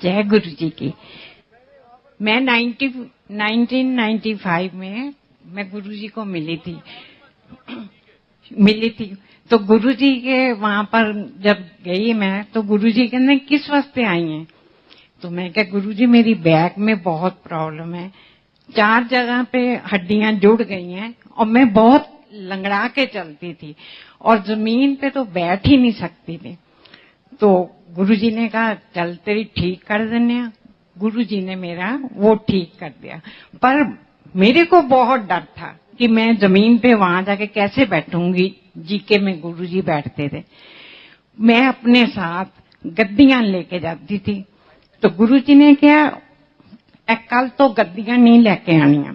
जय गुरु जी की। मैं 1995 में मैं गुरु जी को मिली थी। तो गुरु जी के वहां पर जब गई मैं, तो गुरु जी कहने किस वास्ते आई हैं? तो मैं कहा गुरु जी मेरी बैक में बहुत प्रॉब्लम है, 4 जगह पे हड्डियां जुड़ गई हैं और मैं बहुत लंगड़ा के चलती थी और जमीन पे तो बैठ ही नहीं सकती थी। तो गुरुजी ने कहा चल तेरी ठीक कर देने। गुरुजी ने मेरा वो ठीक कर दिया, पर मेरे को बहुत डर था कि मैं जमीन पे वहां जाके कैसे बैठूंगी। जीके में गुरुजी बैठते थे, मैं अपने साथ गद्दियां लेके जाती थी। तो गुरुजी ने क्या, कल तो गद्दियां नहीं लेके आनियां,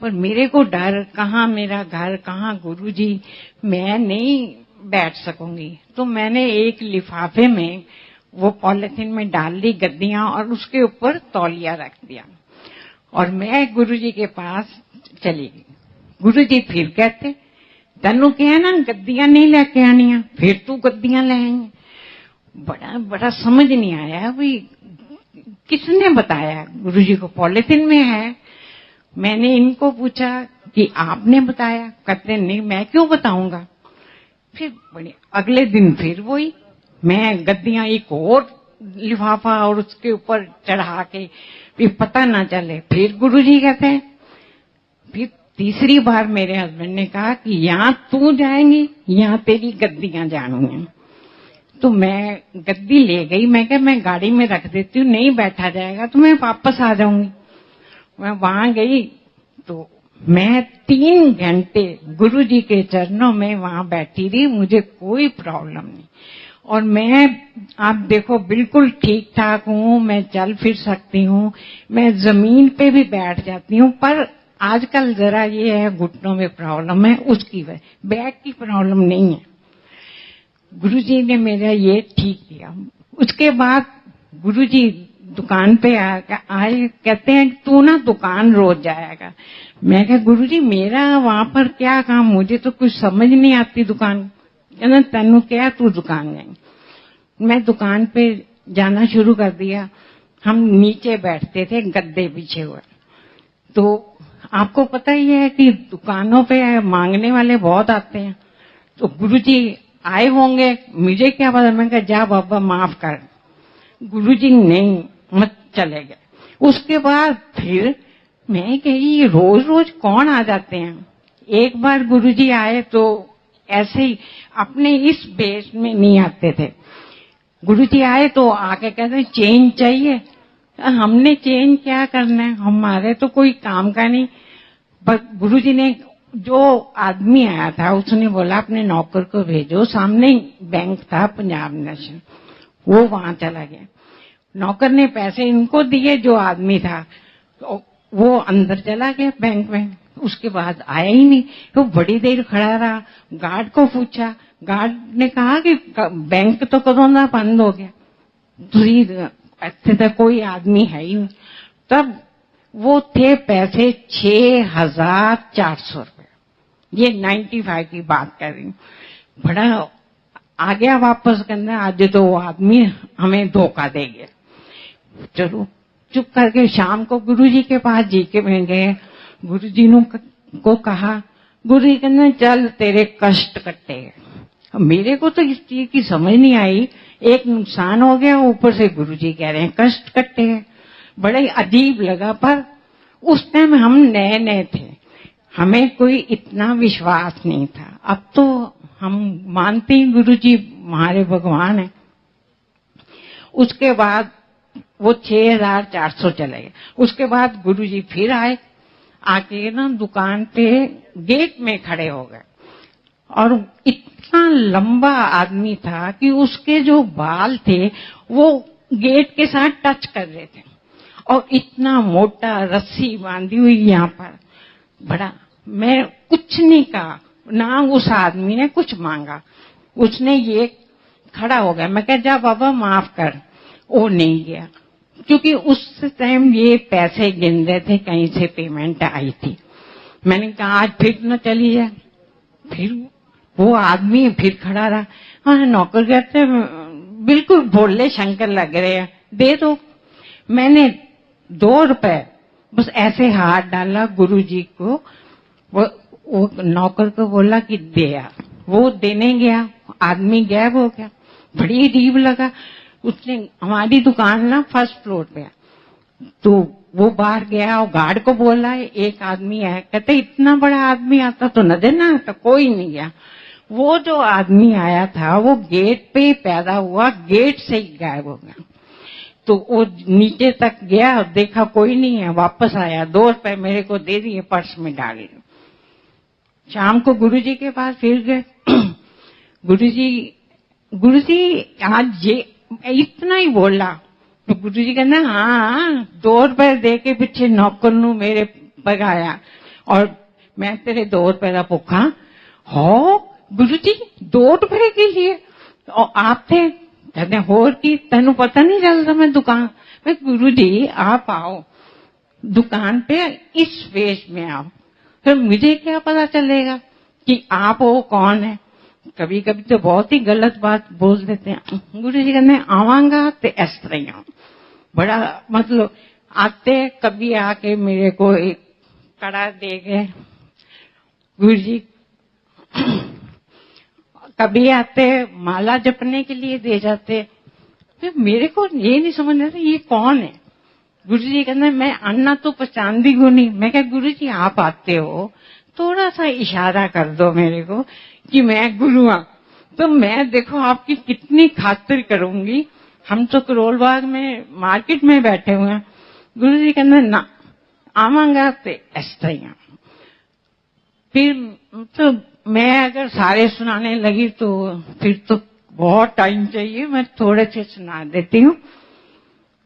पर मेरे को डर, कहाँ मेरा घर, कहाँ गुरुजी, मैं नहीं बैठ सकूंगी। तो मैंने एक लिफाफे में वो पॉलिथीन में डाल ली गद्दियां और उसके ऊपर तौलिया रख दिया और मैं गुरुजी के पास चली गई। गुरुजी फिर कहते तनु क्या है ना गद्दियां नहीं लेके आनियां, फिर तू गद्दियां ले आएंगे। बड़ा समझ नहीं आया भाई किसने बताया। गुरुजी को पॉलिथीन में है। मैंने इनको पूछा कि आपने बताया? कहते नहीं मैं क्यों बताऊंगा। फिर बड़ी अगले दिन फिर वही, मैं गद्दियां एक और लिफाफा और उसके ऊपर चढ़ा के फिर पता ना चले। फिर गुरुजी कहते हैं, फिर तीसरी बार मेरे हस्बैंड ने कहा कि यहाँ तू जाएंगी, यहाँ तेरी गद्दियां जानी। तो मैं गद्दी ले गई। मैं क्या मैं गाड़ी में रख देती हूँ, नहीं बैठा जाएगा तो मैं वापस आ जाऊंगी। मैं वहां गई तो मैं 3 घंटे गुरुजी के चरणों में वहां बैठी रही, मुझे कोई प्रॉब्लम नहीं। और मैं आप देखो बिल्कुल ठीक ठाक हूँ, मैं चल फिर सकती हूँ, मैं जमीन पे भी बैठ जाती हूँ। पर आजकल जरा ये है घुटनों में प्रॉब्लम है, उसकी वजह, बैक की प्रॉब्लम नहीं है। गुरुजी ने मेरा ये ठीक किया। उसके बाद गुरुजी दुकान पे आए, कहते हैं तू ना दुकान रोज जाएगा। मैं कहा गुरुजी मेरा वहां पर क्या काम, मुझे तो कुछ समझ नहीं आती दुकान। कहना तनु क्या तू दुकान जाएंगे। मैं दुकान पे जाना शुरू कर दिया। हम नीचे बैठते थे गद्दे पीछे हुए। तो आपको पता ही है कि दुकानों पे मांगने वाले बहुत आते हैं। तो गुरुजी आए होंगे, मुझे क्या पता। मैं कहा जा बाबा माफ कर। गुरुजी नहीं मत चले गए। उसके बाद फिर मैं कही रोज रोज कौन आ जाते हैं। एक बार गुरुजी आए तो ऐसे ही अपने इस बेस में नहीं आते थे। गुरुजी आए तो आके कहते चेंज चाहिए। हमने चेंज क्या करना है, हमारे तो कोई काम का नहीं। पर गुरुजी ने, जो आदमी आया था उसने बोला अपने नौकर को भेजो, सामने बैंक था पंजाब नेशनल, वो वहां चला गया। नौकर ने पैसे इनको दिए, जो आदमी था तो वो अंदर चला गया बैंक में। उसके बाद आया ही नहीं। तो बड़ी देर खड़ा रहा, गार्ड को पूछा, गार्ड ने कहा कि बैंक तो कदों ना बंद हो गया, ऐसे तो कोई आदमी है ही नहीं। तब वो थे पैसे 6,400 रुपए। ये 95 की बात कर रही हूँ। बड़ा आ गया वापस करना, आज तो वो आदमी हमें धोखा दे गया। चलो चुप करके शाम को गुरुजी के पास जी के में गए। गुरुजी को कहा, गुरुजी कहना चल तेरे कष्ट कटे। मेरे को तो इस चीज की समझ नहीं आई, एक नुकसान हो गया, ऊपर से गुरुजी कह रहे हैं कष्ट कटे हैं। बड़ा ही अजीब लगा। पर उस टाइम हम नए नए थे, हमें कोई इतना विश्वास नहीं था। अब तो हम मानते हैं गुरुजी हमारे भगवान है। उसके बाद वो 6,400 चले गए। उसके बाद गुरुजी फिर आए, आके ना दुकान पे गेट में खड़े हो गए और इतना लंबा आदमी था कि उसके जो बाल थे वो गेट के साथ टच कर रहे थे और इतना मोटा रस्सी बांधी हुई यहाँ पर। बड़ा, मैं कुछ नहीं कहा ना, उस आदमी ने कुछ मांगा, उसने ये खड़ा हो गया। मैं कहा जा बाबा माफ कर। वो नहीं गया क्योंकि उस टाइम ये पैसे गिन रहे थे, कहीं से पेमेंट आई थी। मैंने कहा आज फिर न चली जाए। फिर वो आदमी फिर खड़ा रहा। हाँ, नौकर कहते बिल्कुल भोले शंकर लग रहे हैं, दे दो। मैंने 2 रुपए बस ऐसे हाथ डाला गुरुजी को, वो नौकर को बोला कि दे आ। वो देने गया, आदमी गायब हो गया। बड़ी अजीब लगा। उसने, हमारी दुकान ना फर्स्ट फ्लोर पे है, तो वो बाहर गया और गार्ड को बोला एक आदमी है। कहते इतना बड़ा आदमी आता तो नजर ना आता, कोई नहीं गया। वो जो आदमी आया था वो गेट पे ही पैदा हुआ, गेट से ही गायब हो गया। तो वो नीचे तक गया और देखा कोई नहीं है, वापस आया, 2 रुपए मेरे को दे दिए, पर्स में डाल लिए। शाम को गुरुजी के पास फिर गए। गुरुजी आज ये इतना ही बोला तो गुरुजी कहना हाँ 2 रुपए दे के पीछे नौकर नू मेरे पगाया और मैं तेरे 2 रुपए का भुखा हो। गुरुजी 2 रुपए के लिए और आप थे, कहते होर की तेनू पता नहीं चलता मैं दुकान में। गुरुजी आप आओ दुकान पे, इस वेश में आओ, फिर मुझे क्या पता चलेगा कि आप वो कौन है। कभी कभी तो बहुत ही गलत बात बोल देते हैं। गुरुजी कहते आवांगा तो इस तरह ही आऊं। बड़ा मतलब आते कभी आके मेरे को एक कड़ा दे गए गुरुजी, कभी आते माला जपने के लिए दे जाते। तो मेरे को ये नहीं समझ आता ये कौन है। गुरुजी कहते मैं अन्ना तो पहचान भी को नहीं। मैं क्या गुरुजी आप आते हो, थोड़ा सा इशारा कर दो मेरे को कि मैं गुरु हूं, तो मैं देखो आपकी कितनी खातिर करूंगी। हम तो करोल बाग में मार्केट में बैठे हुए हैं। गुरुजी कहते ना आवांगा तो इस तरह। फिर तो मैं अगर सारे सुनाने लगी तो फिर तो बहुत टाइम चाहिए, मैं थोड़े से सुना देती हूँ।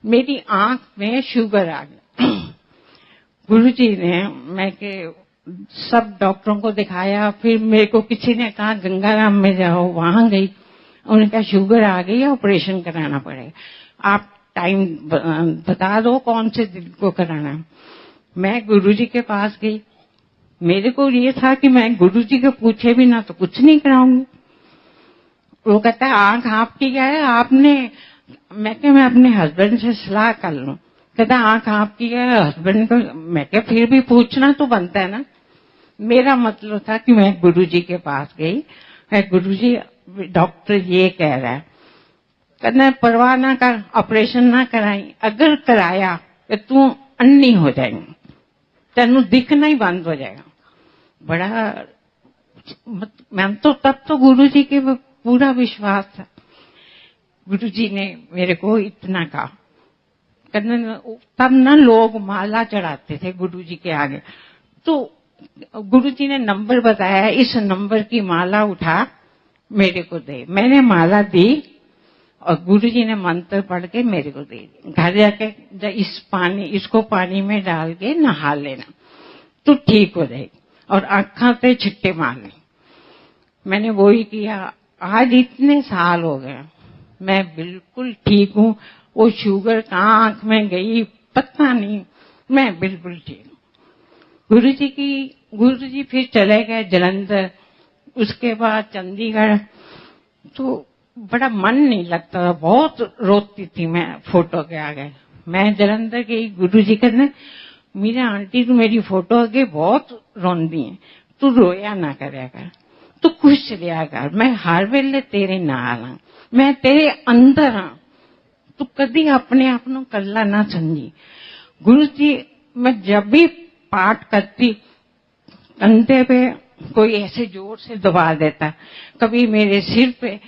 मेरी आंख में शुगर आ गया। गुरुजी ने, मैं के सब डॉक्टरों को दिखाया, फिर मेरे को किसी ने कहा गंगाराम में जाओ, वहां गई। उन्होंने कहा शुगर आ गई, ऑपरेशन कराना पड़ेगा, आप टाइम बता दो कौन से दिन को कराना है। मैं गुरुजी के पास गई। मेरे को ये था कि मैं गुरुजी को पूछे भी ना तो कुछ नहीं कराऊंगी। वो कहता है आंख आपकी क्या है आपने, मैं क्या मैं अपने हस्बैंड से सलाह कर लूं। कहता आंख आपकी है हस्बैंड को, मैं क्या फिर भी पूछना तो बनता है ना। मेरा मतलब था कि मैं गुरुजी के पास गई, गुरुजी डॉक्टर ये कह रहा है, कहना परवाह ना कर, ऑपरेशन ना कराई, अगर कराया तो तू अन्नी हो जाएगी, तेनू दिखना ही बंद हो जाएगा। बड़ा मैं तो तब तो गुरुजी के पूरा विश्वास था। गुरुजी ने मेरे को इतना कहा, तब ना लोग माला चढ़ाते थे गुरुजी के आगे। तो गुरुजी ने नंबर बताया, इस नंबर की माला उठा मेरे को दे। मैंने माला दी और गुरुजी ने मंत्र पढ़ के मेरे को दे दी। घर जाके इसको पानी में डाल के नहा लेना तो ठीक हो जाएगी और आंखों पे छिट्टे मारने। मैंने वो ही किया। आज इतने साल हो गए, मैं बिल्कुल ठीक हूँ। वो शुगर कहाँ आंख में गई पता नहीं, मैं बिल्कुल ठीक हूँ। गुरुजी फिर चले गए जलंधर, उसके बाद चंडीगढ़। तो बड़ा मन नहीं लगता था, बहुत रोती थी मैं फोटो के आगे। मैं जलंधर गई, गुरुजी कहते मीरा आंटी तू मेरी फोटो आगे बहुत रोंदी है, तू रोया ना करया कर, तू खुश रहा कर, मैं हर वेले तेरे नाल हां, मैं तेरे अंदर हां, तू कदी अपने आप को कल्ला ना समझी। गुरुजी मैं जब भी पाठ करती कंधे पे कोई ऐसे जोर से दबा देता, कभी मेरे सिर पे,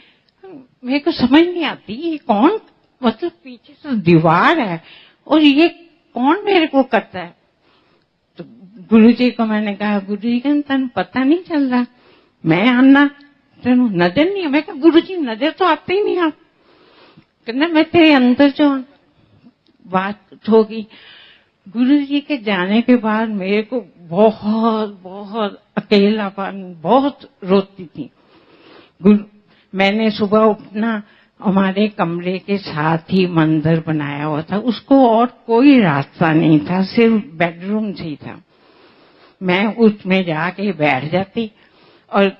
मेरे को समझ नहीं आती ये कौन, मतलब पीछे से दीवार है और ये कौन मेरे को करता है। तो गुरुजी को मैंने कहा, गुरुजी कहते तेन पता नहीं चल रहा, मैं आना तेन नजर नहीं है। मैं कहा गुरुजी नजर तो आते ही नहीं आप, कहना मैं तेरे अंदर जो। बात होगी। गुरुजी के जाने के बाद मेरे को बहुत बहुत अकेलापन, बहुत रोती थी। मैंने सुबह उठना, हमारे कमरे के साथ ही मंदिर बनाया हुआ था, उसको और कोई रास्ता नहीं था, सिर्फ बेडरूम ही था। मैं उसमें जाके बैठ जाती और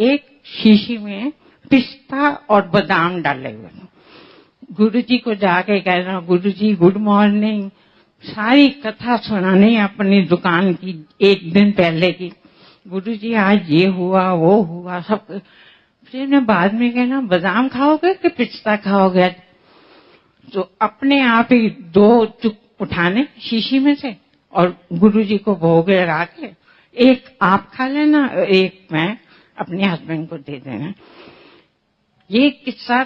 एक शीशी में पिस्ता और बादाम डाले हुए थे, गुरुजी को जाके कहना, गुरुजी गुड मॉर्निंग, सारी कथा सुनानी अपनी दुकान की एक दिन पहले की, गुरुजी आज ये हुआ वो हुआ सब। फिर मैं बाद में कहना बादाम खाओगे कि पिस्ता खाओगे? तो अपने आप ही 2 चुप उठाने शीशी में से और गुरुजी को भोग लगा के, एक आप खा लेना, एक मैं अपने हस्बैंड को दे देना। ये किस्सा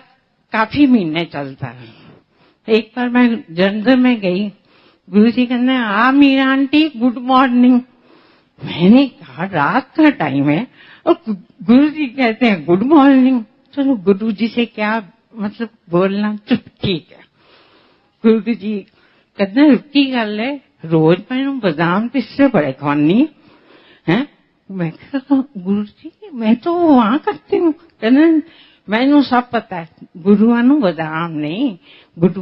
काफी महीने चलता है। एक बार मैं जलंधर में गई, गुरुजी कहने आ मीरा आंटी गुड मॉर्निंग। मैंने कहा रात का टाइम है और गुरुजी कहते हैं गुड मॉर्निंग। चलो गुरुजी से क्या मतलब बोलना, चुप ठीक है। गुरुजी कहते रुकी गल है, रोज मैनू बादाम पिस्से बड़े खानी है। मैं कहा गुरुजी मैं तो वहां करती हूँ। कहना मैनू सब पता है, गुरुआं नू बादाम नहीं, गुरु